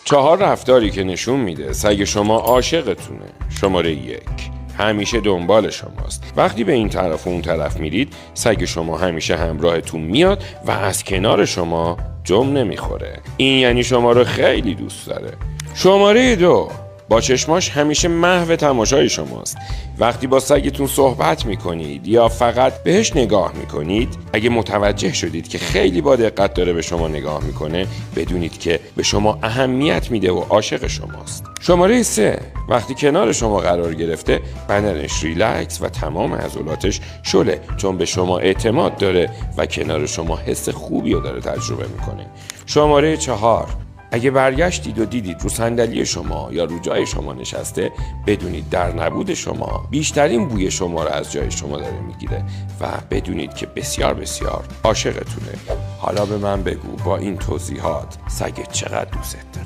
4 رفتاری که نشون میده سگ شما عاشقتونه. شماره 1: همیشه دنبال شماست. وقتی به این طرف و اون طرف میرید، سگ شما همیشه همراهتون میاد و از کنار شما جم نمیخوره. این یعنی شما رو خیلی دوست داره. شماره 2: با چشماش همیشه محو تماشای شماست. وقتی با سگتون صحبت میکنید یا فقط بهش نگاه میکنید، اگه متوجه شدید که خیلی با دقت داره به شما نگاه میکنه، بدونید که به شما اهمیت میده و عاشق شماست. شماره 3: وقتی کنار شما قرار گرفته، بدنش ریلکس و تمام عضلاتش شله، چون به شما اعتماد داره و کنار شما حس خوبی رو داره تجربه میکنه. شماره 4: اگه برگشتید و دیدید رو صندلی شما یا رو جای شما نشسته، بدونید در نبود شما بیشترین بوی شما رو از جای شما داره میگیره و بدونید که بسیار بسیار عاشقتونه. حالا به من بگو با این توضیحات سگت چقدر دوست داره؟